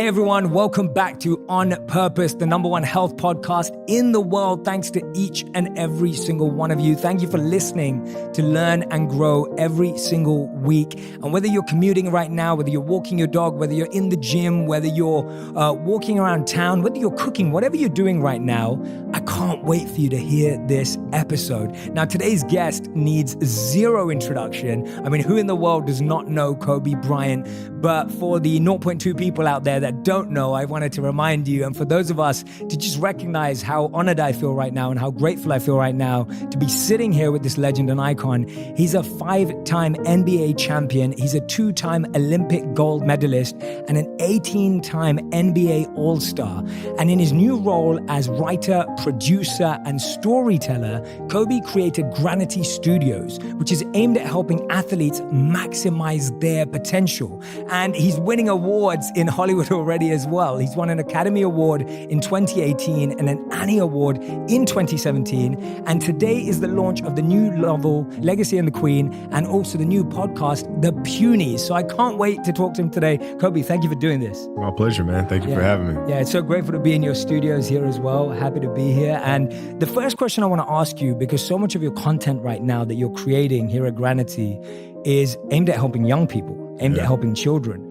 everyone, welcome back to On Purpose, the #1 health podcast in the world. Thanks to each and every single one of you. Thank you for listening to learn and grow every single week. And whether you're commuting right now, whether you're walking your dog, whether you're in the gym, whether you're walking around town, whether you're cooking, whatever you're doing right now, I can't wait for you to hear this episode. Now, today's guest needs zero introduction. I mean, who in the world does not know Kobe Bryant? But for the 0.2 people out there that don't know, I wanted to remind you, and for those of us to just recognize how honored I feel right now and how grateful I feel right now to be sitting here with this legend and icon. He's a 5-time NBA champion. He's a 2-time Olympic gold medalist and an 18-time NBA All-Star. And in his new role as writer, producer, and storyteller, Kobe created Granity Studios, which is aimed at helping athletes maximize their potential. And he's winning awards in Hollywood already as well. He's won an Academy Award in 2018 and an Annie Award in 2017. And today is the launch of the new novel, Legacy and the Queen, and also the new podcast, The Punies. So I can't wait to talk to him today. Kobe, thank you for doing this. My pleasure, man. Thank you for having me. Yeah, it's so grateful to be in your studios here as well. Happy to be here. And the first question I want to ask you, because so much of your content right now that you're creating here at Granity is aimed at helping young people, aimed at helping children.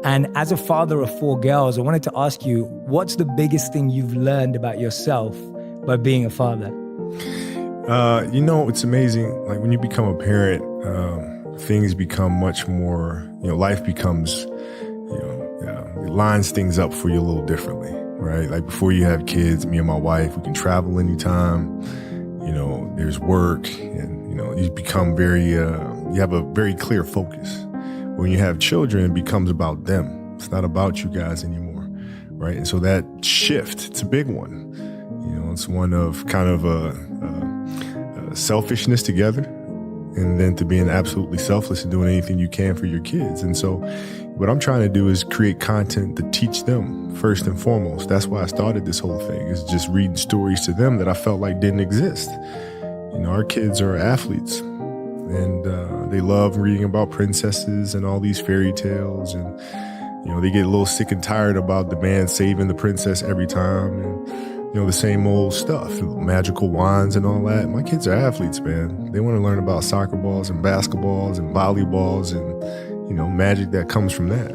And as a father of 4 girls, I wanted to ask you, what's the biggest thing you've learned about yourself by being a father? It's amazing. Like when you become a parent, things become much more, life becomes, it lines things up for you a little differently, right? Like before you have kids, me and my wife, we can travel anytime, there's work and, you become you have a very clear focus. When you have children, it becomes about them. It's not about you guys anymore, right? And so that shift, it's a big one. It's one of kind of a selfishness together, and then to being absolutely selfless and doing anything you can for your kids. And so what I'm trying to do is create content to teach them first and foremost. That's why I started this whole thing, is just reading stories to them that I felt like didn't exist. Our kids are athletes. And they love reading about princesses and all these fairy tales. And, they get a little sick and tired about the man saving the princess every time. And, the same old stuff, magical wands and all that. My kids are athletes, man. They want to learn about soccer balls and basketballs and volleyballs and, magic that comes from that.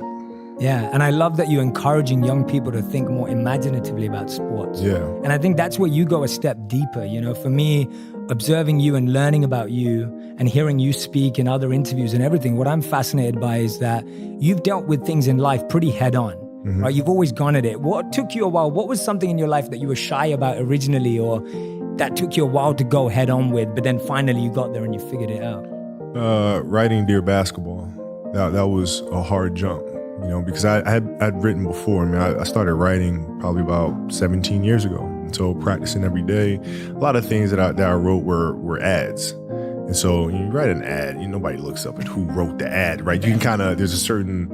Yeah, and I love that you're encouraging young people to think more imaginatively about sports. Yeah. And I think that's where you go a step deeper. For me, observing you and learning about you and hearing you speak in other interviews and everything, what I'm fascinated by is that you've dealt with things in life pretty head on, right? You've always gone at it. What took you a while? What was something in your life that you were shy about originally, or that took you a while to go head on with, but then finally you got there and you figured it out? Writing Dear Basketball. That was a hard jump, because I'd written before. I started writing probably about 17 years ago. So practicing every day. A lot of things that I wrote were ads. And so when you write an ad, nobody looks up at who wrote the ad, right? You can there's a certain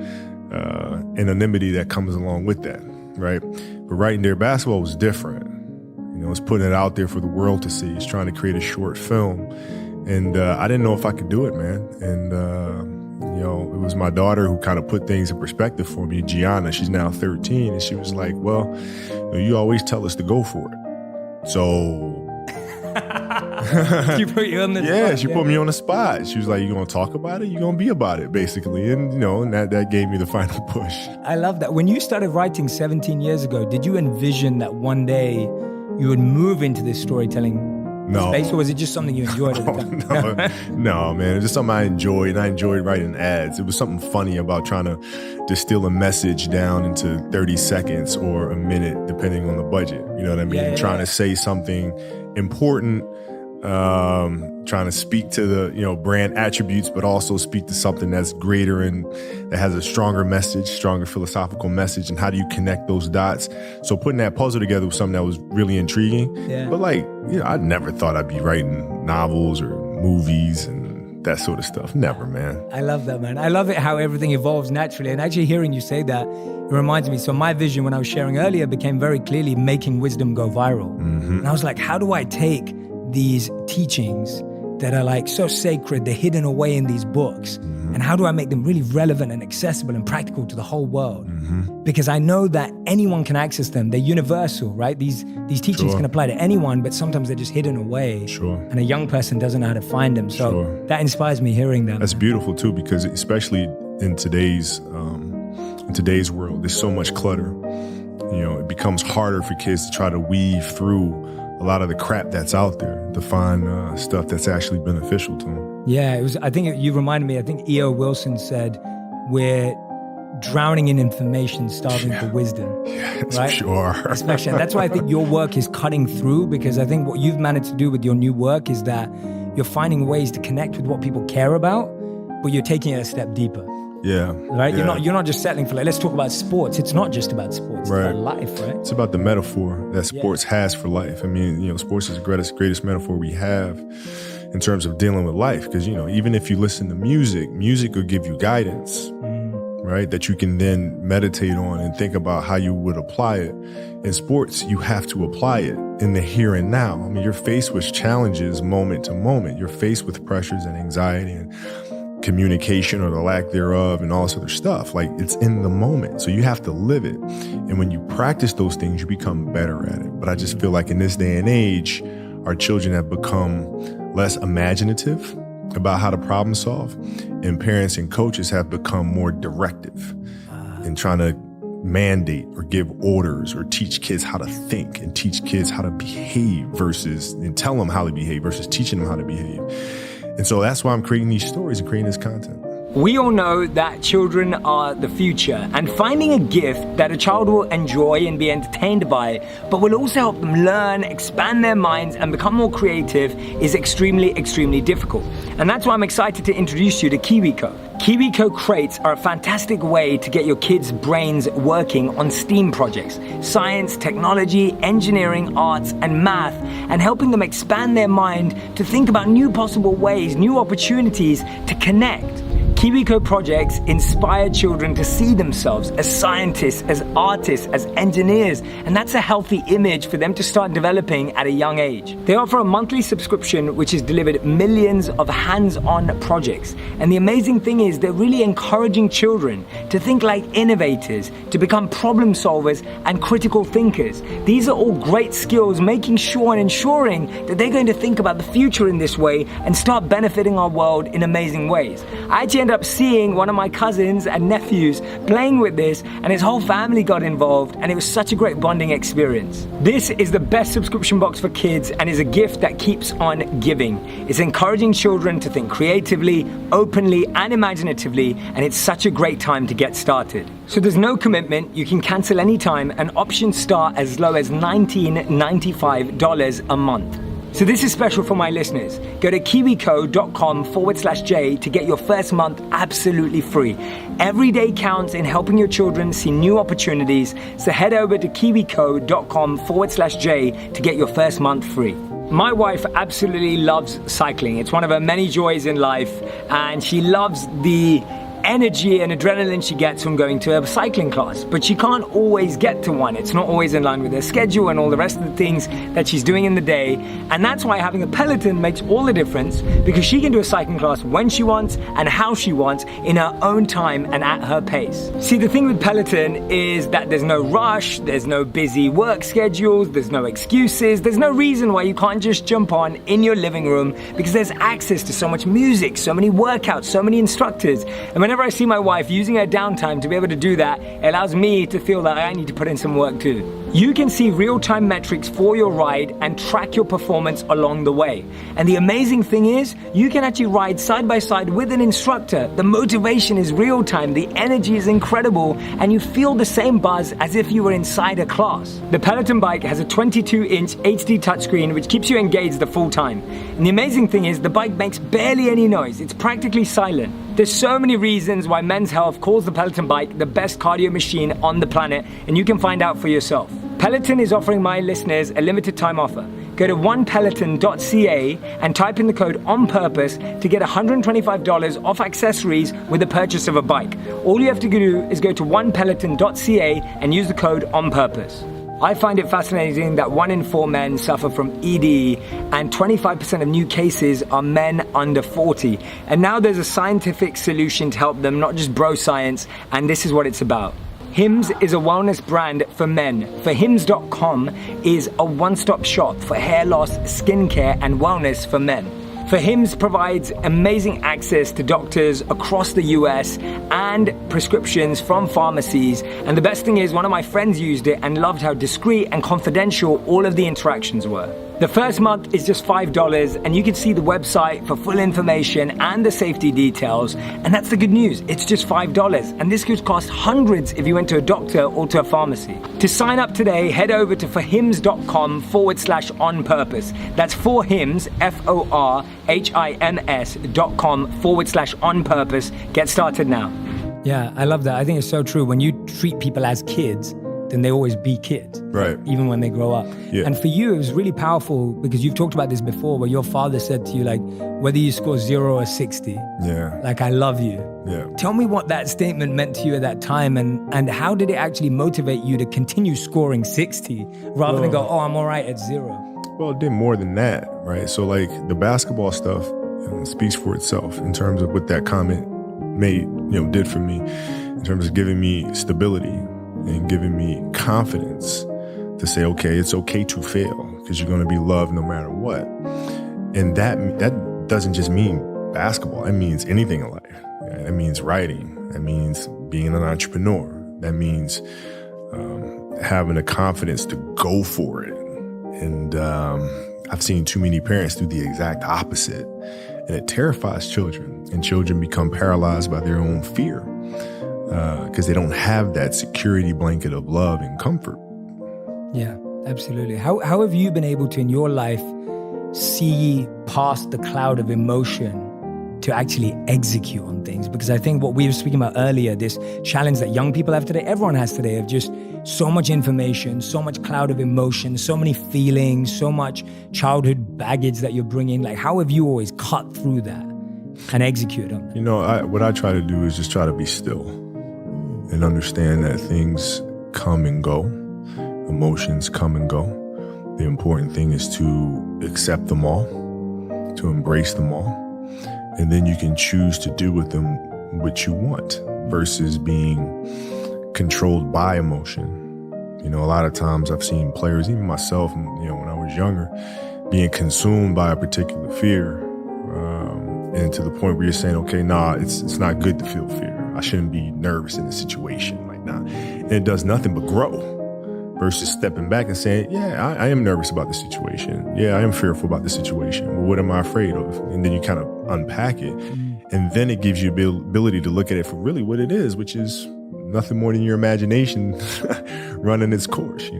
anonymity that comes along with that, right? But writing Dear Basketball was different. It's putting it out there for the world to see. It's trying to create a short film. And I didn't know if I could do it, man. And, it was my daughter who kind of put things in perspective for me, Gianna. She's now 13. And she was like, well, you always tell us to go for it. So... She put you on the spot. Yeah, she put me on the spot. She was like, you going to talk about it? You going to be about it, basically. And, and that gave me the final push. I love that. When you started writing 17 years ago, did you envision that one day you would move into this storytelling space, or was it just something you enjoyed at the time? No, man. It's just something I enjoyed, and I enjoyed writing ads. It was something funny about trying to distill a message down into 30 seconds or a minute, depending on the budget. You know what I mean? Trying to say something important, trying to speak to the, brand attributes, but also speak to something that's greater and that has a stronger message, stronger philosophical message. And how do you connect those dots? So putting that puzzle together was something that was really intriguing. Yeah. But I never thought I'd be writing novels or movies and that sort of stuff. Never, man. I love that, man. I love it how everything evolves naturally. And actually hearing you say that, it reminds me. So my vision when I was sharing earlier became very clearly making wisdom go viral. And I was like, how do I take these teachings that are like so sacred, they're hidden away in these books. And how do I make them really relevant and accessible and practical to the whole world? Because I know that anyone can access them. They're universal, right? These teachings can apply to anyone, but sometimes they're just hidden away. And a young person doesn't know how to find them. So that inspires me hearing them. That's beautiful too, because especially in today's world, there's so much clutter. You know, it becomes harder for kids to try to weave through a lot of the crap that's out there to find stuff that's actually beneficial to them. Yeah, I think you reminded me, I think E.O. Wilson said, we're drowning in information, starving for wisdom. Yes, right? Sure. Especially, and that's why I think your work is cutting through, because I think what you've managed to do with your new work is that you're finding ways to connect with what people care about, but you're taking it a step deeper. Yeah. Right? Yeah. You're not just settling for like, let's talk about sports. It's not just about sports. It's about life, right? It's about the metaphor that sports has for life. I mean, you know, sports is the greatest metaphor we have in terms of dealing with life. Because, you know, even if you listen to music will give you guidance, right? That you can then meditate on and think about how you would apply it. In sports, you have to apply it in the here and now. I mean, you're faced with challenges moment to moment. You're faced with pressures and anxiety and communication or the lack thereof and all this other stuff. Like, it's in the moment. So you have to live it. And when you practice those things, you become better at it. But I just feel like in this day and age, our children have become less imaginative about how to problem solve. And parents and coaches have become more directive in trying to mandate or give orders or teach kids how to think and teach kids how to behave and tell them how to behave versus teaching them how to behave. And so that's why I'm creating these stories and creating this content. We all know that children are the future, and finding a gift that a child will enjoy and be entertained by, but will also help them learn, expand their minds, and become more creative is extremely, extremely difficult. And that's why I'm excited to introduce you to KiwiCo. KiwiCo crates are a fantastic way to get your kids' brains working on STEAM projects, science, technology, engineering, arts, and math, and helping them expand their mind to think about new possible ways, new opportunities to connect. KiwiCo projects inspire children to see themselves as scientists, as artists, as engineers, and that's a healthy image for them to start developing at a young age. They offer a monthly subscription which has delivered millions of hands-on projects. And the amazing thing is they're really encouraging children to think like innovators, to become problem solvers and critical thinkers. These are all great skills, making sure and ensuring that they're going to think about the future in this way and start benefiting our world in amazing ways. I actually ended up seeing one of my cousins and nephews playing with this, and his whole family got involved, and it was such a great bonding experience. This is the best subscription box for kids and is a gift that keeps on giving. It's encouraging children to think creatively, openly, and imaginatively, and it's such a great time to get started. So there's no commitment, you can cancel anytime, and options start as low as $19.95 a month. So this is special for my listeners. Go to kiwico.com/J to get your first month absolutely free. Every day counts in helping your children see new opportunities. So head over to kiwico.com/J to get your first month free. My wife absolutely loves cycling. It's one of her many joys in life, and she loves the energy and adrenaline she gets from going to a cycling class, but she can't always get to one. It's not always in line with her schedule and all the rest of the things that she's doing in the day, and that's why having a Peloton makes all the difference, because she can do a cycling class when she wants and how she wants in her own time and at her pace. See, the thing with Peloton is that there's no rush, there's no busy work schedules, there's no excuses, there's no reason why you can't just jump on in your living room, because there's access to so much music, so many workouts, so many instructors. And whenever I see my wife using her downtime to be able to do that, it allows me to feel that I need to put in some work too. You can see real-time metrics for your ride and track your performance along the way. And the amazing thing is, you can actually ride side by side with an instructor. The motivation is real-time, the energy is incredible, and you feel the same buzz as if you were inside a class. The Peloton bike has a 22-inch HD touchscreen which keeps you engaged the full time. And the amazing thing is, the bike makes barely any noise. It's practically silent. There's so many reasons why Men's Health calls the Peloton bike the best cardio machine on the planet, and you can find out for yourself. Peloton is offering my listeners a limited time offer. Go to onepeloton.ca and type in the code ONPURPOSE to get $125 off accessories with the purchase of a bike. All you have to do is go to onepeloton.ca and use the code ONPURPOSE. I find it fascinating that 1 in 4 men suffer from ED and 25% of new cases are men under 40. And now there's a scientific solution to help them, not just bro science, and this is what it's about. Hims is a wellness brand for men. For Hims.com is a one-stop shop for hair loss, skincare, and wellness for men. For Hims provides amazing access to doctors across the US and prescriptions from pharmacies. And the best thing is, one of my friends used it and loved how discreet and confidential all of the interactions were. The first month is just $5, and you can see the website for full information and the safety details. And that's the good news. It's just $5. And this could cost hundreds if you went to a doctor or to a pharmacy. To sign up today, head over to forhims.com/onpurpose. That's forhims, forhims.com/onpurpose. Get started now. Yeah, I love that. I think it's so true. When you treat people as kids, then they always be kids. Right. Even when they grow up. Yeah. And for you, it was really powerful because you've talked about this before, where your father said to you, like, whether you score 0 or 60, like, I love you. Yeah. Tell me what that statement meant to you at that time, and how did it actually motivate you to continue scoring 60 rather than go, oh, I'm all right at 0? Well, it did more than that, right? So like the basketball stuff speaks for itself in terms of what that comment did for me, in terms of giving me stability and giving me confidence to say, okay, it's okay to fail because you're going to be loved no matter what. And that doesn't just mean basketball. It means anything in life. That means writing. That means being an entrepreneur. That means having the confidence to go for it. And I've seen too many parents do the exact opposite. And it terrifies children. And children become paralyzed by their own fear because they don't have that security blanket of love and comfort. Yeah, absolutely. How have you been able to, in your life, see past the cloud of emotion to actually execute on things? Because I think what we were speaking about earlier, this challenge that young people have today, everyone has today, of just so much information, so much cloud of emotion, so many feelings, so much childhood baggage that you're bringing. Like, how have you always cut through that and execute on that? What I try to do is just try to be still and understand that things come and go. Emotions come and go. The important thing is to accept them all, to embrace them all, and then you can choose to do with them what you want versus being controlled by emotion. A lot of times I've seen players, even myself, when I was younger, being consumed by a particular fear, and to the point where you're saying, okay, it's not good to feel fear. I shouldn't be nervous in a situation like that. And it does nothing but grow. Versus stepping back and saying, yeah, I am nervous about this situation. Yeah, I am fearful about this situation. Well, what am I afraid of? And then you kind of unpack it. And then it gives you the ability to look at it for really what it is, which is nothing more than your imagination running its course,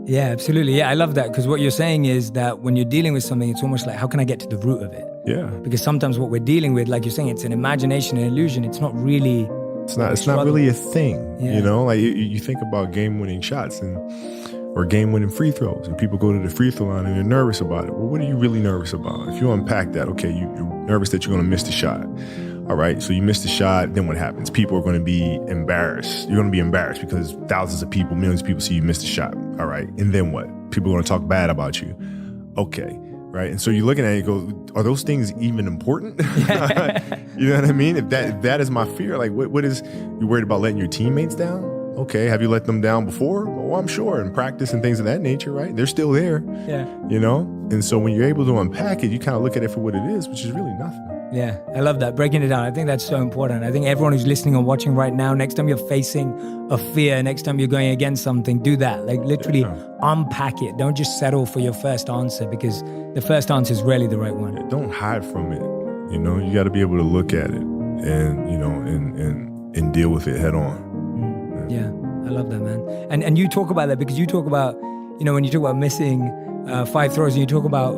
Yeah, absolutely. Yeah, I love that, because what you're saying is that when you're dealing with something, it's almost like, how can I get to the root of it? Yeah. Because sometimes what we're dealing with, like you're saying, it's an imagination, an illusion. It's not really... It's not really a thing, Like you think about game-winning shots or game-winning free throws, and people go to the free throw line and they're nervous about it. Well, what are you really nervous about? If you unpack that, okay, you're nervous that you're going to miss the shot. All right, so you miss the shot, then what happens? People are going to be embarrassed. You're going to be embarrassed because thousands of people, millions of people see you miss the shot. All right, and then what? People are going to talk bad about you. Okay. Right. And so you're looking at it and you go, are those things even important? You know what I mean? If that is my fear, like what is, you're worried about letting your teammates down? Okay. Have you let them down before? Oh, I'm sure. In practice and things of that nature, right? They're still there. Yeah. And so when you're able to unpack it, you kind of look at it for what it is, which is really nothing. Yeah, I love that. Breaking it down. I think that's so important. I think everyone who's listening and watching right now, next time you're facing a fear, next time you're going against something, do that. Like literally unpack it. Don't just settle for your first answer, because the first answer is rarely the right one. Yeah, don't hide from it. You got to be able to look at it and, and deal with it head on. Yeah, I love that, man. And you talk about that because you talk about, when you talk about missing 5 throws and you talk about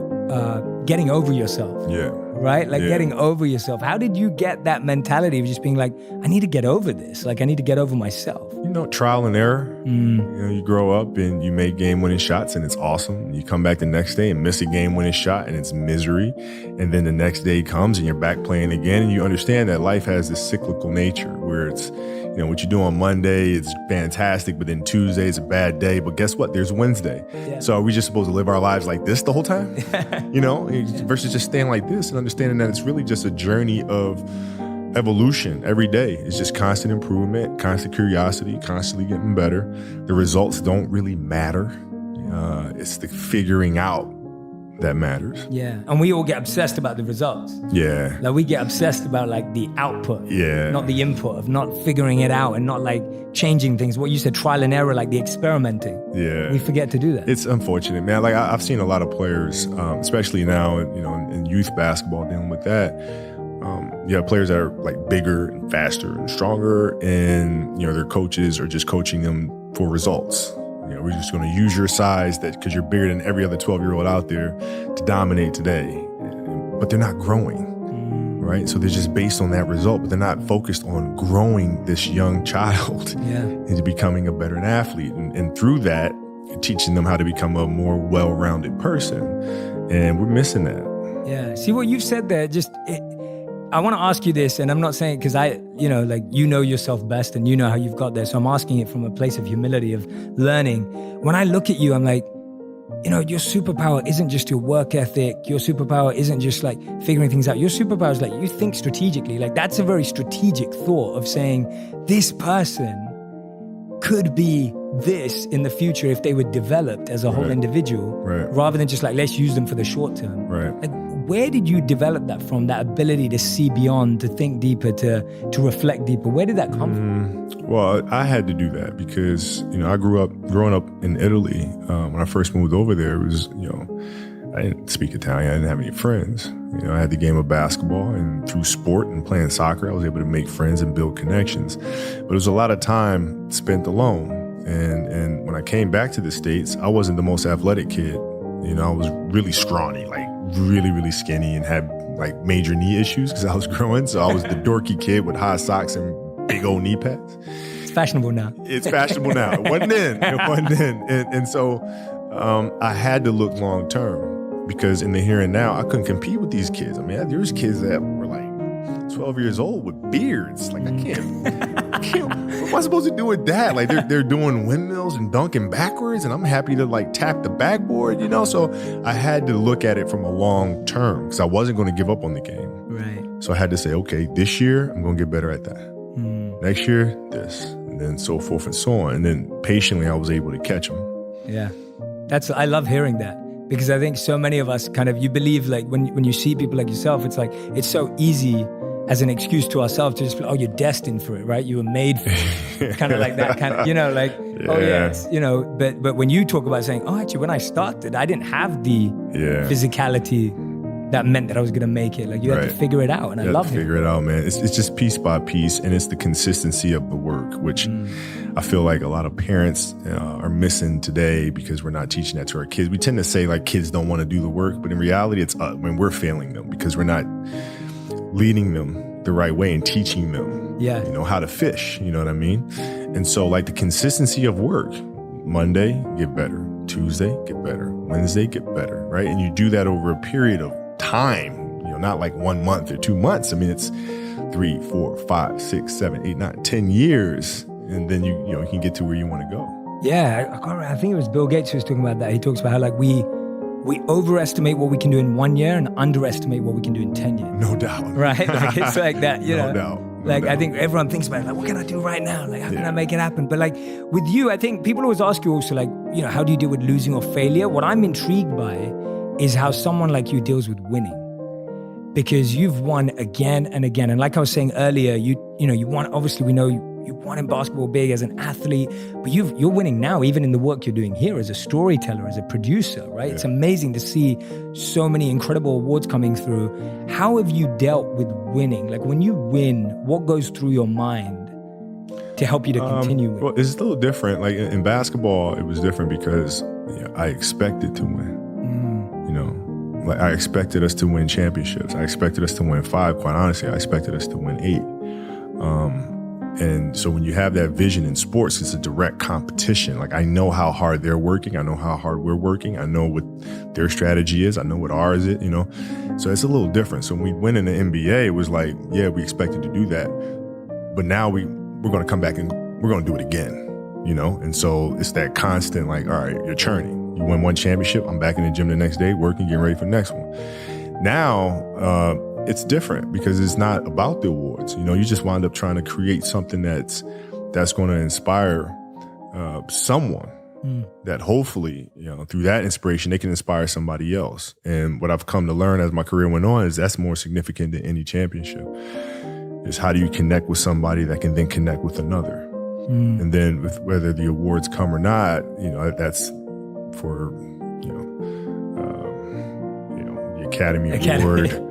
getting over yourself. Yeah. Right? Like getting over yourself. How did you get that mentality of just being like, I need to get over this. Like, I need to get over myself. Trial and error. You grow up and you make game-winning shots and it's awesome. You come back the next day and miss a game-winning shot and it's misery. And then the next day comes and you're back playing again. And you understand that life has this cyclical nature where it's, what you do on Monday is fantastic, but then Tuesday is a bad day. But guess what? There's Wednesday. Yeah. So are we just supposed to live our lives like this the whole time? Versus just staying like this and understanding that it's really just a journey of evolution every day. It's just constant improvement, constant curiosity, constantly getting better. The results don't really matter. It's the figuring out that matters. Yeah. And we all get obsessed about the results. Yeah. Like we get obsessed about like the output. Yeah. Not the input, of not figuring it out and not like changing things. What you said, trial and error, like the experimenting. Yeah. We forget to do that. It's unfortunate, man. Like I've seen a lot of players, especially now, in youth basketball dealing with that. You have players that are like bigger and faster and stronger, and their coaches are just coaching them for results. We're just going to use your size because you're bigger than every other 12-year-old out there to dominate today. But they're not growing, right? So they're just based on that result, but they're not focused on growing this young child into becoming a better athlete. And through that, teaching them how to become a more well-rounded person. And we're missing that. Yeah. See what you've said there, I want to ask you this, and I'm not saying because you know yourself best and you know how you've got there. So I'm asking it from a place of humility, of learning. When I look at you, I'm like, your superpower isn't just your work ethic. Your superpower isn't just like figuring things out. Your superpower is like you think strategically. Like that's a very strategic thought of saying this person could be this in the future if they were developed as a whole individual, rather than just like, let's use them for the short term. Right. Like, where did you develop that from, that ability to see beyond, to think deeper, to reflect deeper? Where did that come from? Well, I had to do that because, I growing up in Italy, when I first moved over there, it was, I didn't speak Italian. I didn't have any friends. I had the game of basketball, and through sport and playing soccer, I was able to make friends and build connections. But it was a lot of time spent alone. And when I came back to the States, I wasn't the most athletic kid. I was really scrawny, like really, really skinny, and had like major knee issues because I was growing. So I was the dorky kid with high socks and big old knee pads. It's fashionable now. It wasn't then. And so I had to look long term because in the here and now, I couldn't compete with these kids. I mean, there was kids that were like 12 years old with beards. Like I can't. What am I supposed to do with that? Like they're doing windmills and dunking backwards, and I'm happy to like tap the backboard, So I had to look at it from a long term because I wasn't going to give up on the game. Right. So I had to say, okay, this year I'm going to get better at that. Next year, this, and then so forth and so on. And then patiently, I was able to catch them. Yeah, I love hearing that. Because I think so many of us you believe like when you see people like yourself, it's like, it's so easy as an excuse to ourselves to just be, you're destined for it, right? You were made for it. Kind of like that but when you talk about saying, actually, when I started, I didn't have the physicality that meant that I was going to make it. Like you had to figure it out, and I love it. Figure it out, man. It's just piece by piece, and it's the consistency of the work, which I feel like a lot of parents are missing today because we're not teaching that to our kids. We tend to say like kids don't want to do the work, but in reality, it's when we're failing them because we're not leading them the right way and teaching them, how to fish. You know what I mean? And so like the consistency of work, Monday, get better. Tuesday, get better. Wednesday, get better, right? And you do that over a period of time, not like 1 month or 2 months. I mean, it's 3, 4, 5, 6, 7, 8, 9, 10 years. And then you can get to where you want to go. Yeah. I think it was Bill Gates who was talking about that. He talks about how like we overestimate what we can do in 1 year and underestimate what we can do in 10 years. No doubt. Right? Like it's like that, No doubt. Like I think everyone thinks about it, like, what can I do right now? Like, how can I make it happen? But like with you, I think people always ask you also like, how do you deal with losing or failure? What I'm intrigued by is how someone like you deals with winning. Because you've won again and again. And like I was saying earlier, you won, obviously we know you won in basketball big as an athlete, but you're winning now, even in the work you're doing here as a storyteller, as a producer, right? Yeah. It's amazing to see so many incredible awards coming through. How have you dealt with winning? Like when you win, what goes through your mind to help you to continue with? Well, it's a little different. Like in basketball, it was different because I expected to win. Like I expected us to win championships. I expected us to win 5. Quite honestly, I expected us to win 8. And so when you have that vision in sports, it's a direct competition. Like I know how hard they're working. I know how hard we're working. I know what their strategy is. I know what ours is, So it's a little different. So when we went in the NBA, it was like, we expected to do that. But now we're going to come back and we're going to do it again, you know? And so it's that constant, like, all right, you're churning. You win one championship, I'm back in the gym the next day, working, getting ready for the next one. Now, it's different because it's not about the awards. You know, you just wind up trying to create something that's going to inspire someone that hopefully, you know, through that inspiration, they can inspire somebody else. And what I've come to learn as my career went on is that's more significant than any championship. Is how do you connect with somebody that can then connect with another? And then with whether the awards come or not, you know, that's for, the Academy Award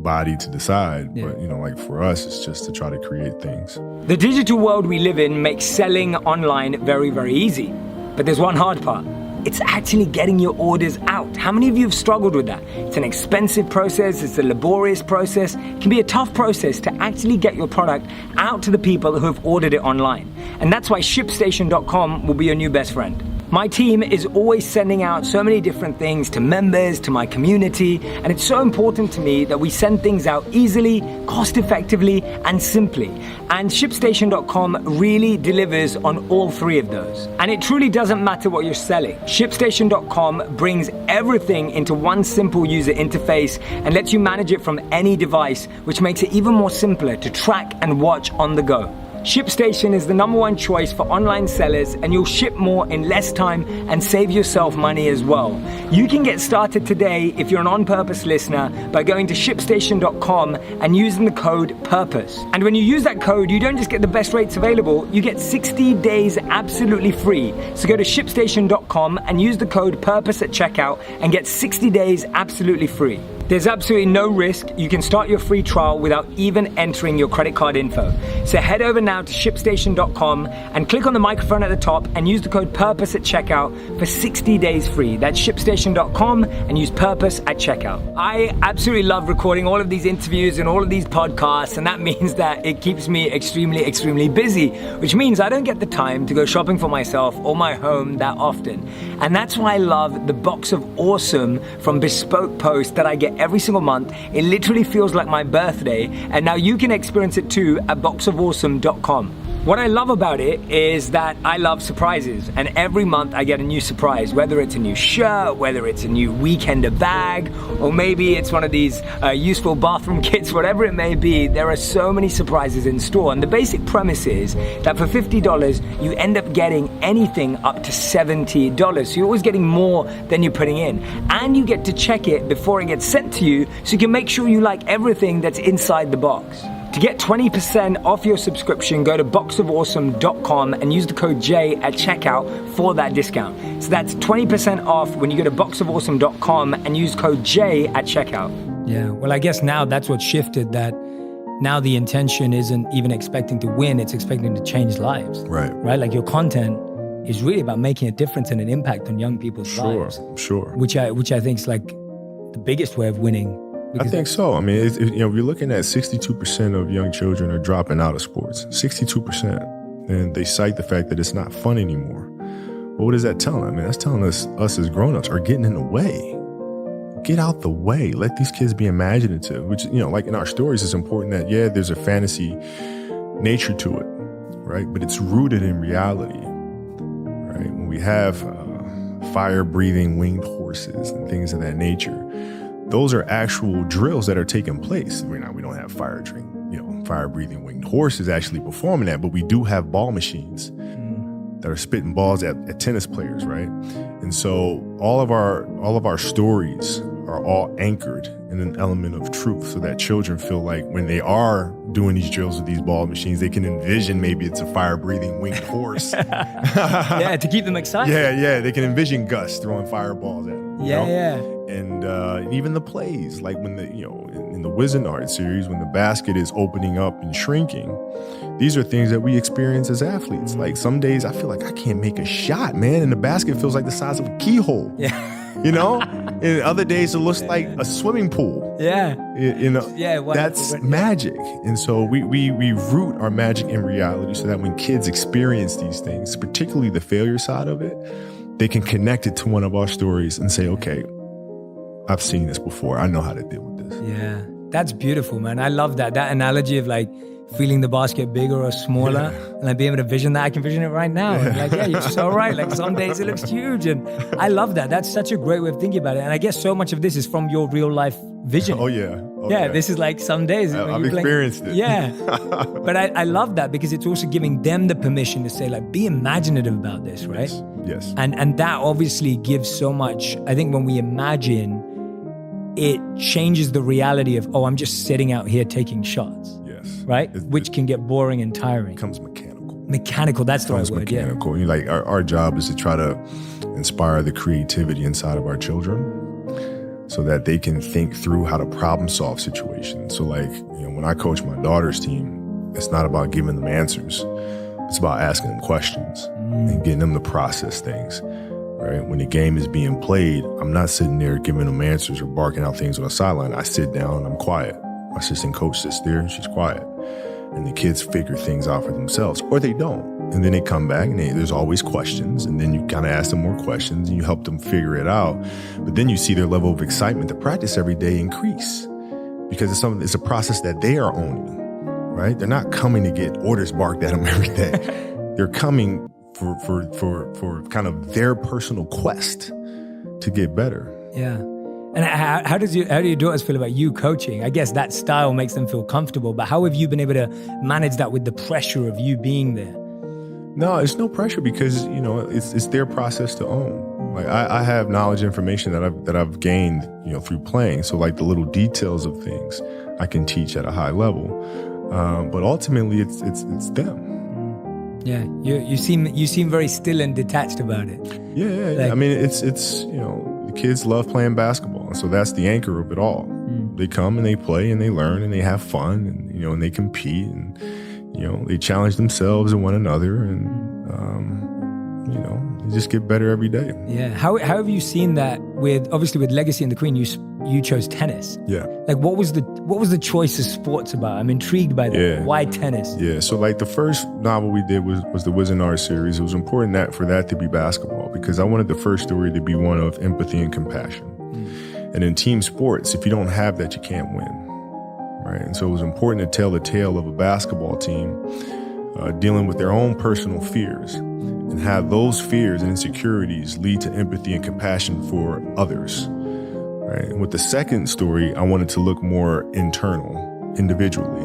body to decide. But, you know, like for us, it's just to try to create things. The digital world we live in makes selling online very, very easy. But there's one hard part. It's actually getting your orders out. How many of you have struggled with that? It's an expensive process. It's a laborious process. It can be a tough process to actually get your product out to the people who have ordered it online. And that's why ShipStation.com will be your new best friend. My team is always sending out so many different things to members, to my community, and it's so important to me that we send things out easily, cost-effectively, and simply. And ShipStation.com really delivers on all three of those. And it truly doesn't matter what you're selling. ShipStation.com brings everything into one simple user interface and lets you manage it from any device, which makes it even more simpler to track and watch on the go. ShipStation is the #1 choice for online sellers, and you'll ship more in less time and save yourself money as well. You can get started today if you're an On Purpose listener by going to ShipStation.com and using the code PURPOSE. And when you use that code, you don't just get the best rates available, you get 60 days absolutely free. So go to ShipStation.com and use the code PURPOSE at checkout and get 60 days absolutely free. There's absolutely no risk. You can start your free trial without even entering your credit card info. So head over now to ShipStation.com and click on the microphone at the top and use the code PURPOSE at checkout for 60 days free. That's ShipStation.com and use PURPOSE at checkout. I absolutely love recording all of these interviews and all of these podcasts, and that means that it keeps me extremely, extremely busy, which means I don't get the time to go shopping for myself or my home that often. And that's why I love the Box of Awesome from Bespoke Post that I get every single month. It literally feels like my birthday, and now you can experience it too at boxofawesome.com. What I love about it is that I love surprises, and every month I get a new surprise, whether it's a new shirt, whether it's a new weekender bag, or maybe it's one of these useful bathroom kits, whatever it may be. There are so many surprises in store, and the basic premise is that for $50, you end up getting anything up to $70. So you're always getting more than you're putting in, and you get to check it before it gets sent to you, so you can make sure you like everything that's inside the box. To get 20% off your subscription, go to boxofawesome.com and use the code J at checkout for that discount. So that's 20% off when you go to boxofawesome.com and use code J at checkout. Yeah, well, I guess now that's what shifted, that now the intention isn't even expecting to win, it's expecting to change lives. Right. Right? Like your content is really about making a difference and an impact on young people's lives. Sure. Which I think is like the biggest way of winning. I think so. I mean, we're looking at 62% of young children are dropping out of sports. 62%. And they cite the fact that it's not fun anymore. Well, what does that tell them? I mean, that's telling us as grown-ups are getting in the way. Get out the way. Let these kids be imaginative, which, like in our stories, it's important that, there's a fantasy nature to it, right? But it's rooted in reality, right? When we have fire-breathing winged horses and things of that nature, those are actual drills that are taking place. We don't have fire-breathing winged horses actually performing that, but we do have ball machines that are spitting balls at tennis players, right? And so all of our stories are all anchored in an element of truth, so that children feel like when they are doing these drills with these ball machines, they can envision maybe it's a fire-breathing winged horse. Yeah, to keep them excited. Yeah, they can envision Gus throwing fireballs at them. Yeah. And even the plays, like when in the Wizenard series, when the basket is opening up and shrinking, these are things that we experience as athletes. Like some days I feel like I can't make a shot, man, and the basket feels like the size of a keyhole. Yeah. And other days it looks like a swimming pool. Yeah. That's magic. And so we root our magic in reality so that when kids experience these things, particularly the failure side of it, they can connect it to one of our stories and say, okay, I've seen this before. I know how to deal with this. Yeah, that's beautiful, man. I love that analogy of like feeling the basket bigger or smaller, and like being able to vision that. I can vision it right now. And like, yeah, you're so right. Like some days it looks huge, and I love that. That's such a great way of thinking about it. And I guess so much of this is from your real life vision. Oh yeah. This is like some days. I've experienced it. Yeah. But I love that because it's also giving them the permission to say like, be imaginative about this, right? Yes. And that obviously gives so much. I think when we imagine, it changes the reality of, I'm just sitting out here taking shots. Yes. Right? Which can get boring and tiring. It becomes mechanical. Mechanical, that's the right word. Mechanical. Yeah. Like our job is to try to inspire the creativity inside of our children so that they can think through how to problem solve situations. So like, when I coach my daughter's team, it's not about giving them answers. It's about asking them questions and getting them to process things. Right? When the game is being played, I'm not sitting there giving them answers or barking out things on the sideline. I sit down and I'm quiet. My assistant coach sits there and she's quiet. And the kids figure things out for themselves, or they don't. And then they come back and there's always questions. And then you kind of ask them more questions and you help them figure it out. But then you see their level of excitement to practice every day increase because it's a process that they are owning, right? They're not coming to get orders barked at them every day. They're coming for kind of their personal quest to get better. Yeah. And how do your daughters feel about you coaching? I guess that style makes them feel comfortable, but how have you been able to manage that with the pressure of you being there? No, it's no pressure because, it's their process to own. Like I have knowledge, information that I've gained, through playing. So like the little details of things I can teach at a high level. But ultimately it's them. Yeah, you seem very still and detached about it. Yeah. Like, I mean, it's the kids love playing basketball, and so that's the anchor of it all. They come and they play and they learn and they have fun and and they compete and they challenge themselves and one another and they just get better every day. Yeah. How have you seen that with Legacy and the Queen? You chose tennis. Yeah. Like what was the choice of sports about? I'm intrigued by that. Yeah. Why tennis? Yeah. So like the first novel we did was the Wizard series. It was important for that to be basketball because I wanted the first story to be one of empathy and compassion. And in team sports, if you don't have that, you can't win. Right. And so it was important to tell the tale of a basketball team dealing with their own personal fears and have those fears and insecurities lead to empathy and compassion for others. Right. And with the second story, I wanted to look more internal, individually,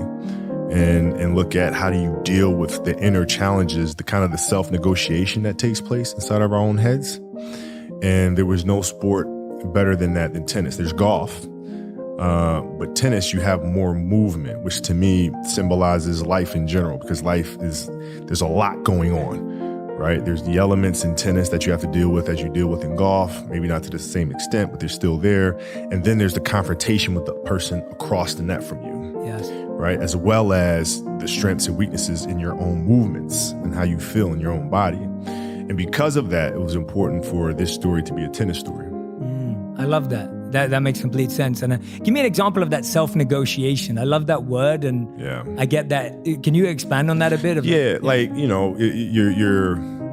and look at how do you deal with the inner challenges, the kind of the self-negotiation that takes place inside of our own heads. And there was no sport better than that than tennis. There's golf, but tennis, you have more movement, which to me symbolizes life in general, because there's a lot going on. Right? There's the elements in tennis that you have to deal with as you deal with in golf, maybe not to the same extent, but they're still there. And then there's the confrontation with the person across the net from you. Yes. Right? As well as the strengths and weaknesses in your own movements and how you feel in your own body. And because of that, it was important for this story to be a tennis story. I love that. That makes complete sense. And give me an example of that self-negotiation. I love that word, and I get that. Can you expand on that a bit?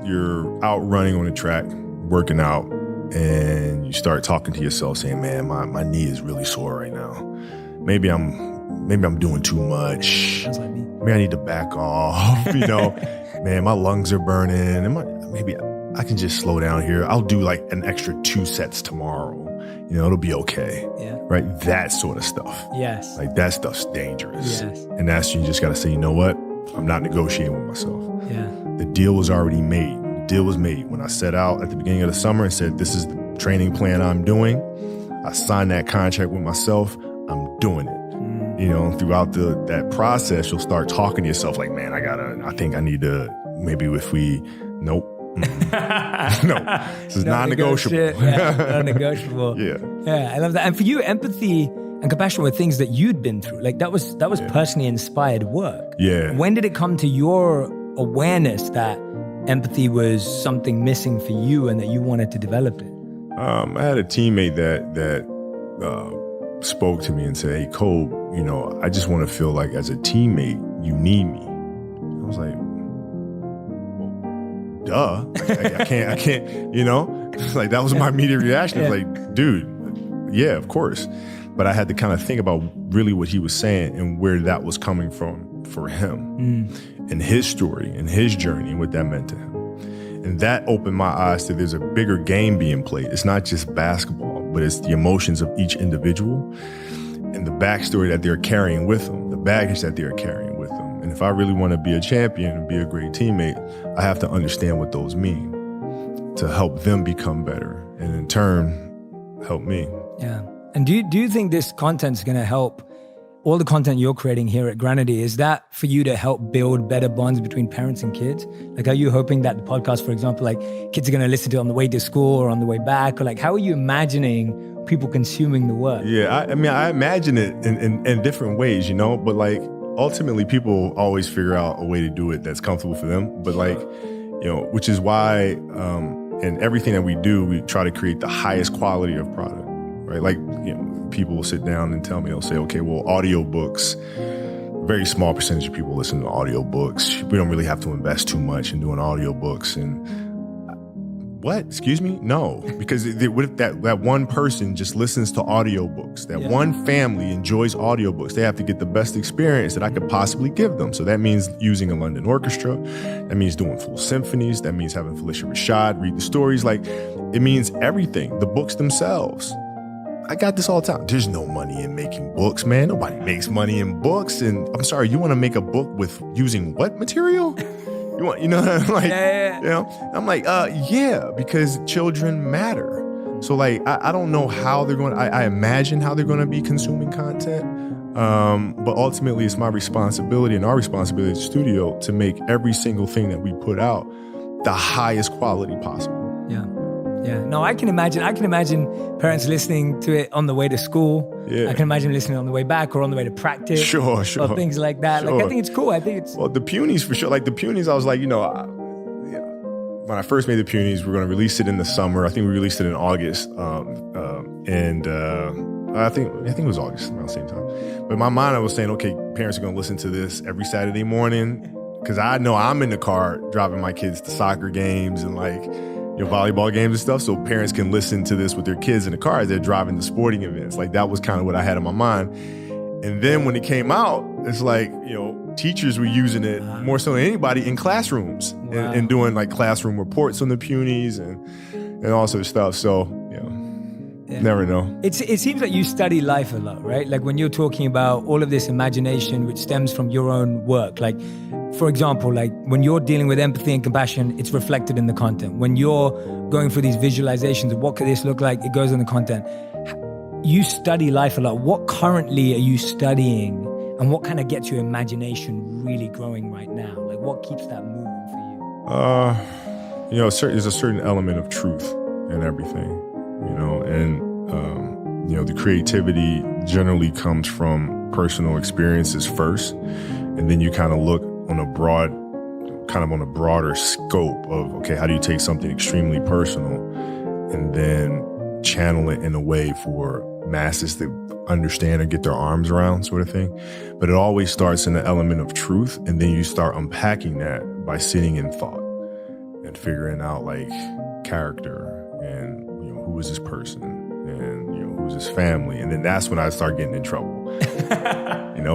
You're out running on a track, working out, and you start talking to yourself, saying, "Man, my knee is really sore right now. Maybe I'm doing too much. Sounds like me. Maybe I need to back off. Man, my lungs are burning. And maybe I can just slow down here. I'll do like an extra 2 sets tomorrow. It'll be okay." Yeah. Right? That sort of stuff. Yes. Like that stuff's dangerous. Yes. And that's, you just got to say, you know what? I'm not negotiating with myself. Yeah. The deal was already made. The deal was made when I set out at the beginning of the summer and said, this is the training plan I'm doing. I signed that contract with myself. I'm doing it. Throughout that process, you'll start talking to yourself like, man, I think I need to, nope. No, this is non-negotiable. Non-negotiable. Yeah, I love that. And for you, empathy and compassion were things that you'd been through. Like that was personally inspired work. Yeah. When did it come to your awareness that empathy was something missing for you and that you wanted to develop it? I had a teammate that spoke to me and said, "Hey, Cole, I just want to feel like as a teammate, you need me." I was like, duh. Like, I can't, like that was my immediate reaction. It's like, dude, yeah, of course. But I had to kind of think about really what he was saying and where that was coming from for him and his story and his journey and what that meant to him. And that opened my eyes to there's a bigger game being played. It's not just basketball, but it's the emotions of each individual and the backstory that they're carrying with them, the baggage that they're carrying with them. And if I really want to be a champion and be a great teammate, I have to understand what those mean to help them become better and in turn help me. Yeah. And do you think this content's going to help all the content you're creating here at Granity? Is that for you to help build better bonds between parents and kids? Like, are you hoping that the podcast, for example, like kids are going to listen to it on the way to school or on the way back? Or like, how are you imagining people consuming the work? Yeah, I mean, I imagine it in different ways, but like ultimately people always figure out a way to do it that's comfortable for them. But like, which is why in everything that we do, we try to create the highest quality of product, right? Like, people will sit down and tell me, they'll say, okay, well, audiobooks, very small percentage of people listen to audiobooks. We don't really have to invest too much in doing audiobooks. And what? Excuse me? No, because what if that one person just listens to audiobooks? That one family enjoys audiobooks. They have to get the best experience that I could possibly give them. So that means using a London orchestra. That means doing full symphonies. That means having Felicia Rashad read the stories. Like, it means everything. The books themselves. I got this all the time. There's no money in making books, man. Nobody makes money in books. And I'm sorry, you want to make a book with using what material? I'm like, I'm like, yeah, because children matter. So like, I don't know how they're going to, I imagine how they're going to be consuming content. But ultimately it's my responsibility and our responsibility as a studio to make every single thing that we put out the highest quality possible. Yeah. Yeah, no, I can imagine parents listening to it on the way to school. Yeah. I can imagine listening on the way back or on the way to practice. Sure. Or things like that. Sure. Like, I think it's cool. Well, the Punies for sure. Like the Punies, I was like, when I first made the Punies, we're going to release it in the summer. I think we released it in August. I think it was August around the same time. But in my mind, I was saying, okay, parents are going to listen to this every Saturday morning because I know I'm in the car driving my kids to soccer games and like, volleyball games and stuff, so parents can listen to this with their kids in the car as they're driving to sporting events. Like, that was kind of what I had in my mind. And then when it came out, it's like, teachers were using it more so than anybody in classrooms and doing like classroom reports on the Punies and all sorts of stuff. So, never know. It seems like you study life a lot, right? Like when you're talking about all of this imagination, which stems from your own work, like, for example, like when you're dealing with empathy and compassion, it's reflected in the content. When you're going through these visualizations of what could this look like, it goes in the content. You study life a lot. What currently are you studying and what kind of gets your imagination really growing right now? Like what keeps that moving for you? There's a certain element of truth in everything, and the creativity generally comes from personal experiences first, and then you kind of look on a broader scope of, okay, how do you take something extremely personal and then channel it in a way for masses to understand or get their arms around, sort of thing. But it always starts in the element of truth, and then you start unpacking that by sitting in thought and figuring out like character and who is this person and who's his family, and then that's when I start getting in trouble.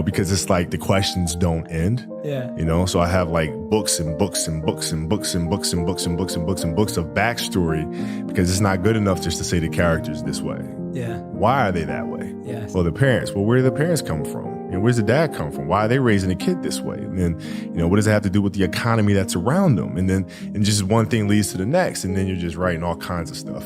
Because it's like the questions don't end. Yeah. So I have like books and books and books and books and books and books and books and books and books of backstory, because it's not good enough just to say the character's this way. Yeah. Why are they that way? Yes. Well, the parents. Well, where do the parents come from? Where's the dad come from? Why are they raising a kid this way? And then, what does it have to do with the economy that's around them? And then, just one thing leads to the next, and then you're just writing all kinds of stuff.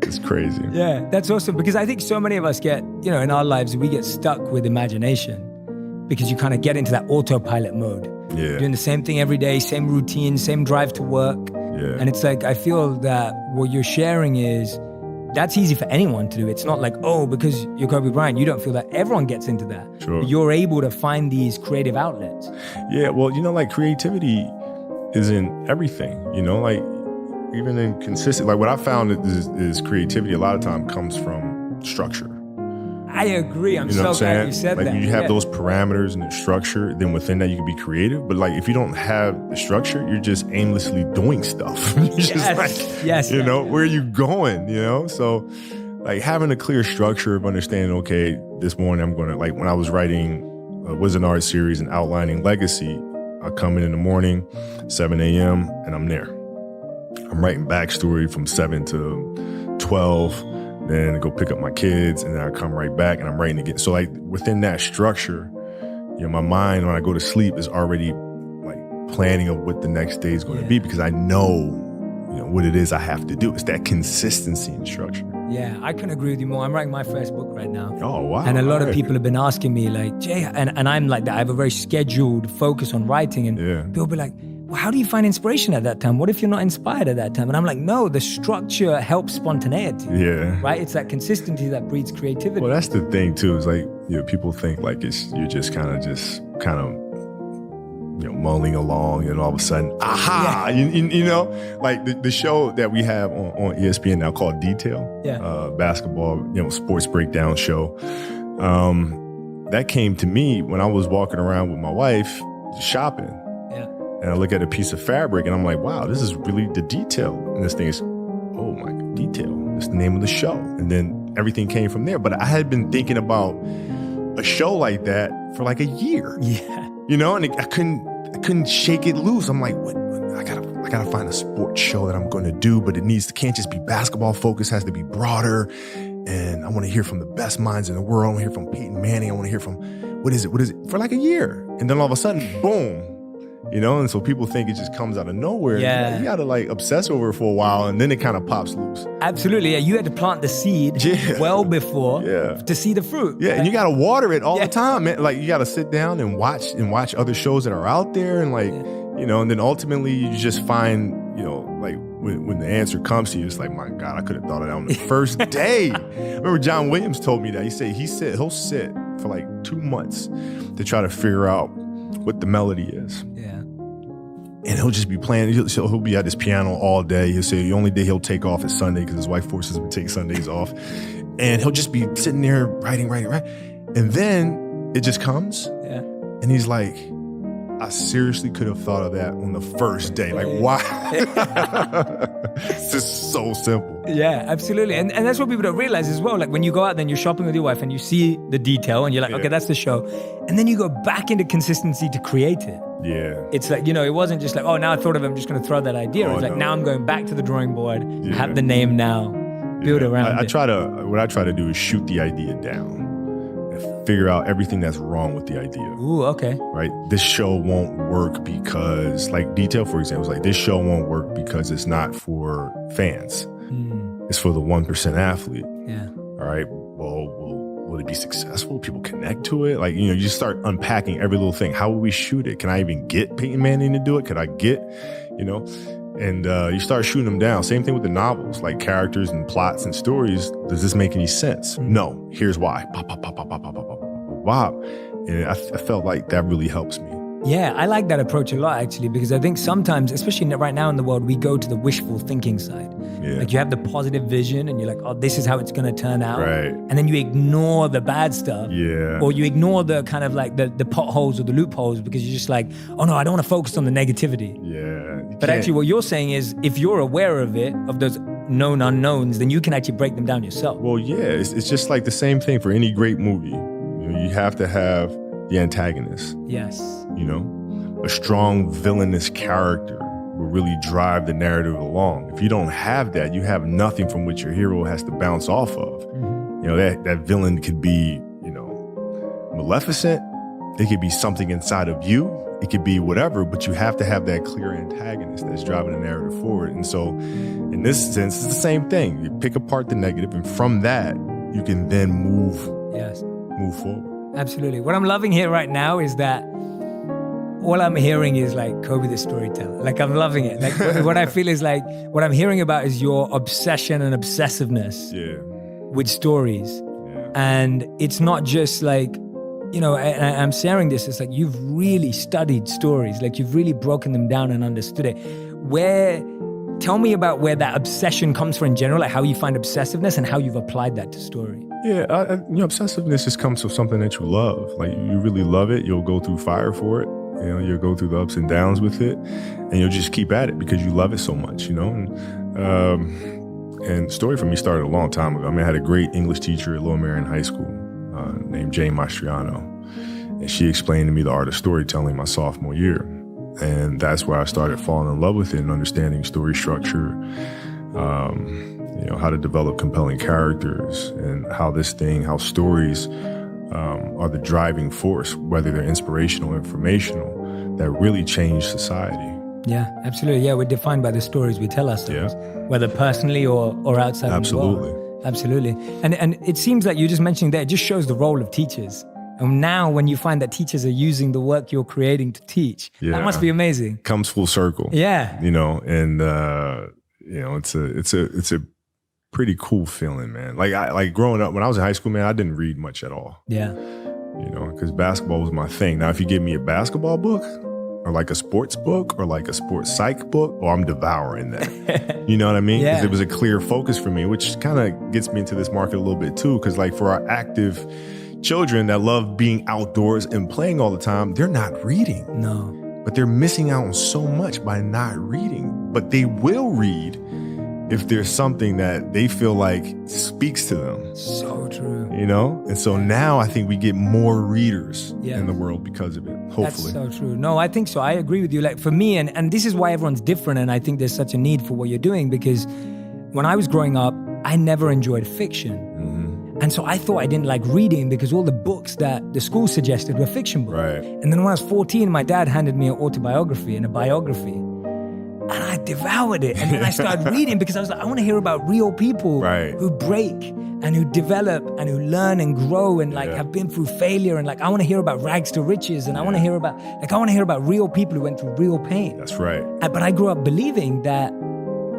It's crazy. Yeah, that's awesome, because I think so many of us get, in our lives, we get stuck with imagination because you kind of get into that autopilot mode. Yeah. Doing the same thing every day, same routine, same drive to work. Yeah. And it's like, I feel that what you're sharing is, that's easy for anyone to do. It's not like, because you're Kobe Bryant, you don't feel that. Everyone gets into that. Sure. You're able to find these creative outlets. Yeah, well, like creativity is in everything, like even in consistent, like what I found is creativity a lot of time comes from structure. I agree. I'm so glad you said that. Like you have those parameters and the structure, then within that you can be creative. But like if you don't have the structure, you're just aimlessly doing stuff. You're just where are you going? So like having a clear structure of understanding, okay, this morning I'm gonna, like when I was writing a Wizard Art series and outlining legacy, I come in the morning, 7 a.m., and I'm there. I'm writing backstory from 7 to 12, then I go pick up my kids, and then I come right back and I'm writing again. So like within that structure, my mind when I go to sleep is already like planning of what the next day is going to be, because I know, what it is I have to do. It's that consistency and structure. Yeah, I couldn't agree with you more. I'm writing my first book right now. Oh, wow. And a lot of people have been asking me like, Jay, and I'm like that. I have a very scheduled focus on writing, and people be like, well, how do you find inspiration at that time? What if you're not inspired at that time? And I'm like, no, the structure helps spontaneity. Yeah. Right? It's that consistency that breeds creativity. Well, that's the thing too, is like, people think like you're just kind of mulling along, and all of a sudden, aha, like the show that we have on ESPN now called Detail, basketball, sports breakdown show. That came to me when I was walking around with my wife shopping. And I look at a piece of fabric and I'm like, wow, this is really the detail. And this thing is, oh my God, Detail. It's the name of the show. And then everything came from there. But I had been thinking about a show like that for like a year. Yeah. And I couldn't shake it loose. I'm like, what? I gotta find a sports show that I'm going to do, but can't just be basketball focused, has to be broader. And I want to hear from the best minds in the world. I want to hear from Peyton Manning. I want to hear from, what is it? For like a year. And then all of a sudden, boom. And so people think it just comes out of nowhere. Yeah. You got to like obsess over it for a while, and then it kind of pops loose. Absolutely. Yeah. You had to plant the seed well before to see the fruit. Yeah. And you got to water it all the time, man. Like you got to sit down and watch other shows that are out there, and like, and then ultimately you just find, like when the answer comes to you, it's like, my God, I could have thought of that on the first day. I remember John Williams told me that. He said he'll sit for like 2 months to try to figure out what the melody is. Yeah. And he'll just be playing. He'll be at his piano all day. He'll say the only day he'll take off is Sunday because his wife forces him to take Sundays off. And he'll just be sitting there writing. And then it just comes. Yeah. And he's like, I seriously could have thought of that on the first day. Like, why? It's just so simple. Yeah, absolutely. And that's what people don't realize as well. Like when you go out then you're shopping with your wife and you see the detail and you're like, okay, that's the show. And then you go back into consistency to create it. Yeah. It's like, it wasn't just like, oh, now I thought of it, I'm just going to throw that idea. It's like, now I'm going back to the drawing board, have the name now, build around it. What I try to do is shoot the idea down and figure out everything that's wrong with the idea. Ooh, okay. Right? This show won't work because, like Detail, for example, it's like this show won't work because it's not for fans. It's for the 1% athlete. Yeah. All right. Well, will it be successful? People connect to it? Like, you just start unpacking every little thing. How will we shoot it? Can I even get Peyton Manning to do it? Could I get, And you start shooting them down. Same thing with the novels, like characters and plots and stories. Does this make any sense? No. Here's why. Pop, pop, pop, pop, pop, pop, pop, pop, pop, pop. And I felt like that really helps me. Yeah, I like that approach a lot, actually, because I think sometimes, especially right now in the world, we go to the wishful thinking side. Yeah. Like you have the positive vision and you're like, oh, this is how it's going to turn out. Right. And then you ignore the bad stuff. Yeah. Or you ignore the kind of like the potholes or the loopholes because you're just like, oh no, I don't want to focus on the negativity. Yeah. But actually what you're saying is if you're aware of it, of those known unknowns, then you can actually break them down yourself. Well, yeah, it's just like the same thing for any great movie. You have to have the antagonist. Yes. A strong villainous character will really drive the narrative along. If you don't have that, you have nothing from which your hero has to bounce off of. Mm-hmm. That villain could be, maleficent. It could be something inside of you. It could be whatever, but you have to have that clear antagonist that's driving the narrative forward. And so in this sense, it's the same thing. You pick apart the negative, and from that, you can then move forward. Absolutely. What I'm loving here right now is that all I'm hearing is like Kobe the storyteller. Like I'm loving it. Like what I feel is like what I'm hearing about is your obsession and obsessiveness with stories. Yeah. And it's not just like, I'm sharing this. It's like you've really studied stories. Like you've really broken them down and understood it. Tell me about where that obsession comes from in general, like how you find obsessiveness and how you've applied that to story. Yeah, obsessiveness just comes from something that you love. Like you really love it. You'll go through fire for it. You'll go through the ups and downs with it, and you'll just keep at it because you love it so much, And story for me started a long time ago. I had a great English teacher at Lower Merion High School named Jane Mastriano. And she explained to me the art of storytelling my sophomore year. And that's where I started falling in love with it and understanding story structure, how to develop compelling characters, and how stories are the driving force, whether they're inspirational or informational, that really change society. Yeah, absolutely. Yeah, we're defined by the stories we tell ourselves, whether personally or outside Absolutely. the world. Absolutely. And it seems like you just mentioning that, it just shows the role of teachers. And now when you find that teachers are using the work you're creating to teach, that must be amazing. Comes full circle. Yeah. And it's a pretty cool feeling, man. Like growing up, when I was in high school, man, I didn't read much at all. Yeah. Because basketball was my thing. Now, if you give me a basketball book or like a sports book or like a sports psych book, I'm devouring that. You know what I mean? Because it was a clear focus for me, which kind of gets me into this market a little bit too. Because like for our active children that love being outdoors and playing all the time, they're not reading. No. But they're missing out on so much by not reading. But they will read if there's something that they feel like speaks to them. So true. And so now I think we get more readers in the world because of it, hopefully. That's so true. No, I think so. I agree with you. Like for me, and this is why everyone's different, and I think there's such a need for what you're doing, because when I was growing up, I never enjoyed fiction. Mm-hmm. And so I thought I didn't like reading because all the books that the school suggested were fiction books. Right. And then when I was 14, my dad handed me an autobiography and a biography. And I devoured it. And then I started reading because I was like, I want to hear about real people who break and who develop and who learn and grow and have been through failure. And like, I want to hear about rags to riches. And I want to hear about real people who went through real pain. That's right. But I grew up believing that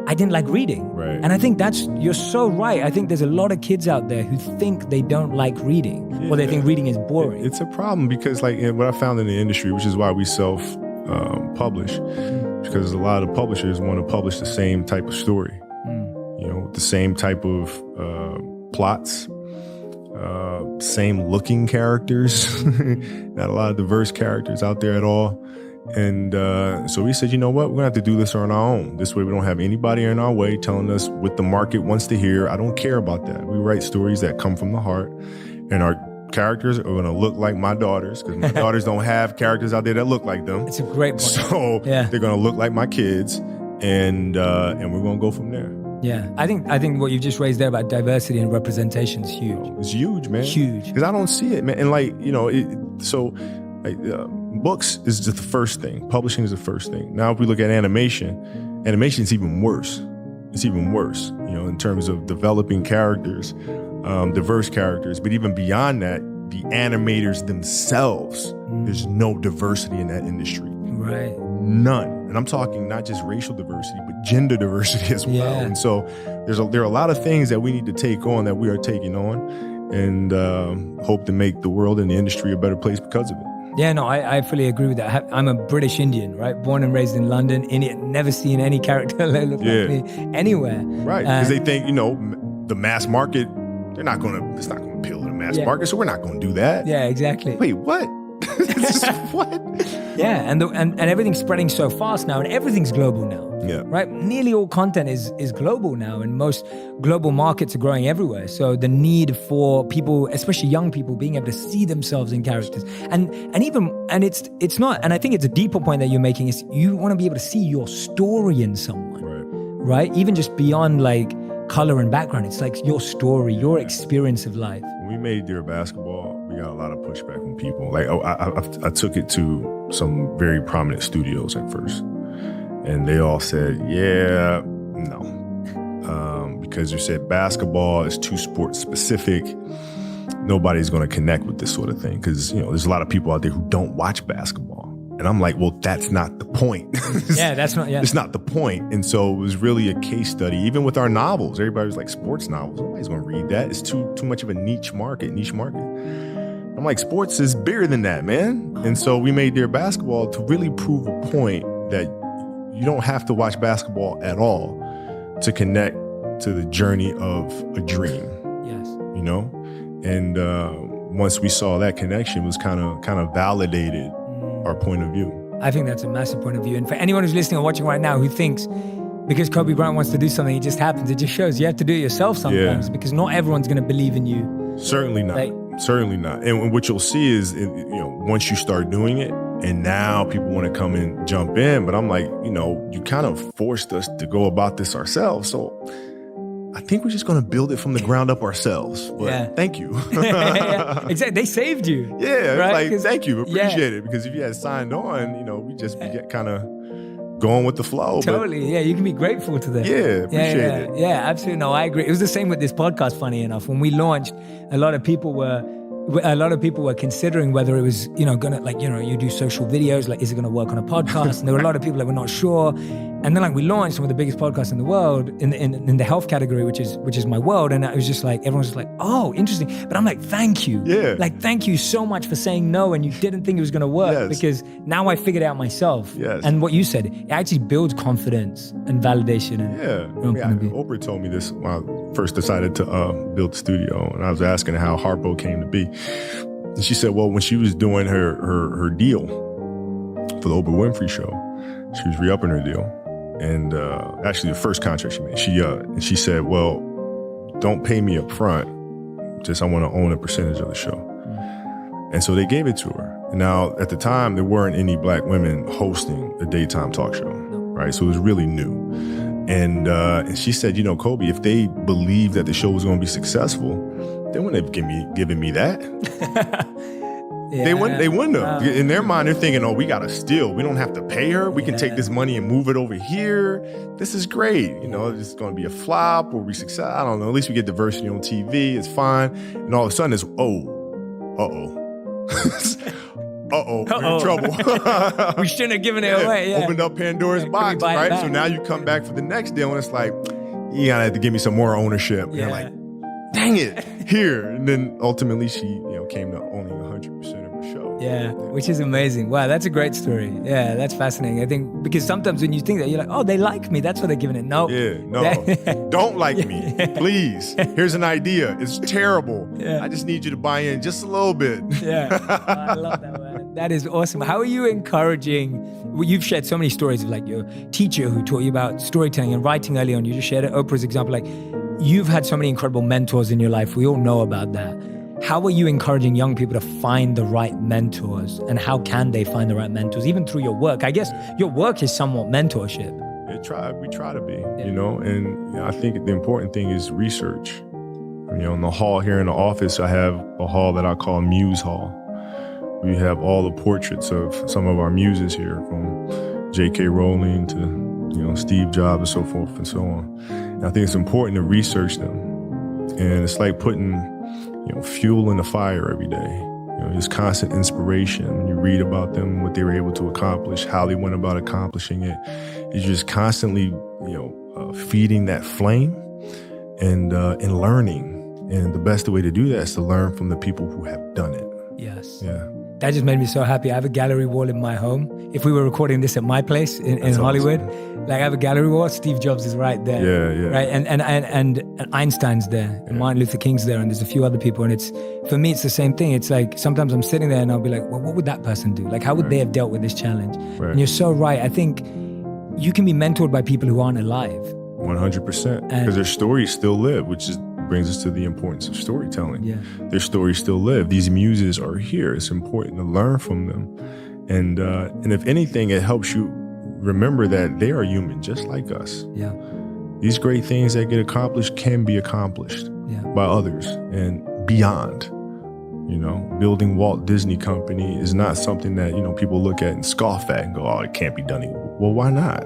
I didn't like reading. Right. And I think you're so right. I think there's a lot of kids out there who think they don't like reading or they think reading is boring. It's a problem because like what I found in the industry, which is why we self-publish, because a lot of publishers want to publish the same type of story, the same type of plots, same looking characters, not a lot of diverse characters out there at all. And so we said, you know what, we're gonna have to do this on our own. This way we don't have anybody in our way telling us what the market wants to hear. I don't care about that. We write stories that come from the heart, and our characters are going to look like my daughters, because my daughters don't have characters out there that look like them. It's a great point. So they're going to look like my kids, and we're going to go from there. Yeah, I think what you've just raised there about diversity and representation is huge. It's huge, man. Huge. Because I don't see it, man. And books is just the first thing. Publishing is the first thing. Now, if we look at animation is even worse. It's even worse, in terms of developing characters, diverse characters. But even beyond that, the animators themselves, there's no diversity in that industry. Right. None. And I'm talking not just racial diversity, but gender diversity as well. Yeah. And so there are a lot of things that we need to take on, that we are taking on, and hope to make the world and the industry a better place because of it. Yeah, no, I fully agree with that. I'm a British Indian, right? Born and raised in London. Indian, never seen any character that look like me anywhere. Right, because they think, the mass market, it's not going to appeal to the mass market, so we're not going to do that. Yeah, exactly. Wait, what? What? Yeah, and everything's spreading so fast now, and everything's global now. Yeah. Right? Nearly all content is global now, and most global markets are growing everywhere. So the need for people, especially young people, being able to see themselves in characters. And it's not, and I think it's a deeper point that you're making, is you want to be able to see your story in someone. Right? Even just beyond like color and background. It's like your story, your experience of life. When we made Dear Basketball, we got a lot of pushback from people. Like, I took it to some very prominent studios at first, and they all said, no. Because you said basketball is too sports specific. Nobody's going to connect with this sort of thing. Because, there's a lot of people out there who don't watch basketball. And I'm like, well, that's not the point. It's not the point. And so it was really a case study. Even with our novels, everybody was like, sports novels, nobody's going to read that. It's too much of a niche market. I'm like, sports is bigger than that, man. And so we made Dear Basketball to really prove a point that you don't have to watch basketball at all to connect to the journey of a dream. Yes. And once we saw that connection, was kind of validated our point of view. I think that's a massive point of view. And for anyone who's listening or watching right now who thinks because Kobe Bryant wants to do something, it just happens, it just shows you have to do it yourself sometimes, because not everyone's going to believe in you. Certainly not. Certainly not. And what you'll see is, once you start doing it, and now people want to come and jump in, but I'm like, you kind of forced us to go about this ourselves. So I think we're just going to build it from the ground up ourselves. But thank you. Exactly. They saved you. Yeah. Right? Like, thank you. Appreciate it. Because if you had signed on, we just be kind of going with the flow. Totally. Yeah. You can be grateful to them. Yeah. Appreciate it. Yeah. Absolutely. No, I agree. It was the same with this podcast, funny enough. When we launched, a lot of people were considering whether it was, gonna, you do social videos, is it gonna work on a podcast? And there were a lot of people that were not sure. And then we launched some of the biggest podcasts in the world in the health category, which is my world. And it was just everyone's just oh, interesting. But I'm thank you. Yeah. Thank you so much for saying no. And you didn't think it was gonna work because now I figured it out myself. Yes. And what you said, it actually builds confidence and validation. Oprah told me this when I first decided to build the studio. And I was asking how Harpo came to be. And she said, well, when she was doing her deal for the Oprah Winfrey Show, she was re-upping her deal. And actually, the first contract she made, she said, well, don't pay me up front. Just I want to own a percentage of the show. And so they gave it to her. Now, at the time, there weren't any black women hosting a daytime talk show, right? So it was really new. And she said, Kobe, if they believed that the show was going to be successful, they wouldn't have given me that. They wouldn't have. In their mind, they're thinking, oh, we got to steal. We don't have to pay her. We can take this money and move it over here. This is great. It's going to be a flop or be success. I don't know. At least we get diversity on TV. It's fine. And all of a sudden it's, uh-oh, we're in trouble. We shouldn't have given it away. Opened up Pandora's box, right? So now you come back for the next deal and it's you gotta have to give me some more ownership. And you're like, dang it, here. And then ultimately she, came to owning 100% of her show. Yeah, which is amazing. Wow, that's a great story. Yeah, that's fascinating. I think because sometimes when you think that, you're like, oh, they like me. That's why they're giving it. No. Yeah, no. Don't like me. Please. Here's an idea. It's terrible. I just need you to buy in just a little bit. I love that, man. That is awesome. How are you encouraging? Well, you've shared so many stories of your teacher who taught you about storytelling and writing early on. You just shared Oprah's example. You've had so many incredible mentors in your life. We all know about that. How are you encouraging young people to find the right mentors, and how can they find the right mentors, even through your work? I guess your work is somewhat mentorship. We try to be, and I think the important thing is research. In the hall here in the office, I have a hall that I call Muse Hall. We have all the portraits of some of our muses here, from J.K. Rowling to, Steve Jobs and so forth and so on. And I think it's important to research them. And it's like putting, fuel in the fire every day. There's constant inspiration. When you read about them, what they were able to accomplish, how they went about accomplishing it. You're just constantly, feeding that flame and learning. And the best way to do that is to learn from the people who have done it. Yes. Yeah. That just made me so happy. I have a gallery wall in my home. If we were recording this at my place in Hollywood, awesome. I have a gallery wall. Steve Jobs is right there. Yeah. Right, and Einstein's there, and Martin Luther King's there, and there's a few other people. And for me, it's the same thing. It's sometimes I'm sitting there and I'll be like, well, what would that person do? How would they have dealt with this challenge? Right. And you're so right. I think you can be mentored by people who aren't alive. 100%. Because their stories still live, which brings us to the importance of storytelling. Yeah. Their stories still live. These muses are here. It's important to learn from them. And if anything, it helps you remember that they are human, just like us. Yeah. These great things that get accomplished can be accomplished by others and beyond. Building Walt Disney Company is not something that, people look at and scoff at and go, oh, it can't be done. Well, why not?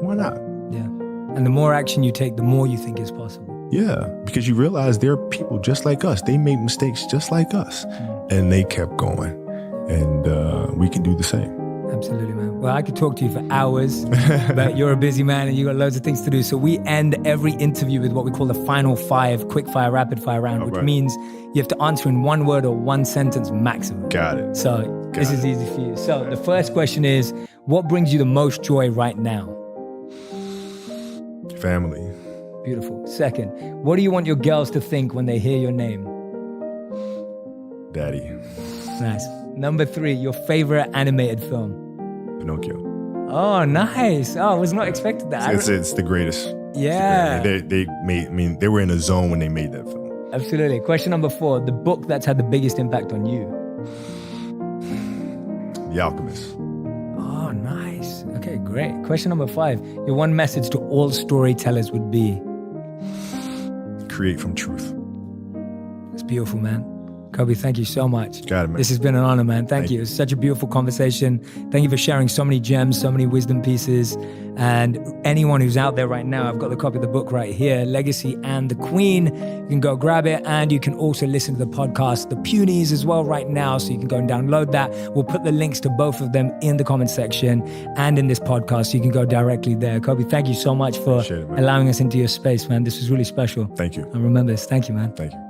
Why not? Yeah. And the more action you take, the more you think is possible. Yeah, because you realize there are people just like us. They made mistakes just like us, and they kept going. And we can do the same. Absolutely, man. Well, I could talk to you for hours, but you're a busy man and you got loads of things to do. So we end every interview with what we call the final 5 quick fire, rapid fire round, which means you have to answer in 1 word or 1 sentence maximum. Got it. So this is easy for you. So the first question is, what brings you the most joy right now? Family. Beautiful. Second, what do you want your girls to think when they hear your name? Daddy. Nice. Number 3, your favorite animated film? Pinocchio. Oh, nice. Oh, I was not expecting that. It's the greatest. Yeah. They were in a zone when they made that film. Absolutely. Question number 4, the book that's had the biggest impact on you. The Alchemist. Oh, nice. Okay, great. Question number 5, your one message to all storytellers would be? Create from truth. It's beautiful, man. Kobe, thank you so much. Got it, man. This has been an honor, man. Thank you. It's such a beautiful conversation. Thank you for sharing so many gems, so many wisdom pieces. And anyone who's out there right now, I've got the copy of the book right here, Legacy and the Queen. You can go grab it. And you can also listen to the podcast, The Punies, as well right now. So you can go and download that. We'll put the links to both of them in the comment section and in this podcast. So you can go directly there. Kobe, thank you so much for allowing us into your space, man. This was really special. Thank you. And remember this. Thank you, man. Thank you.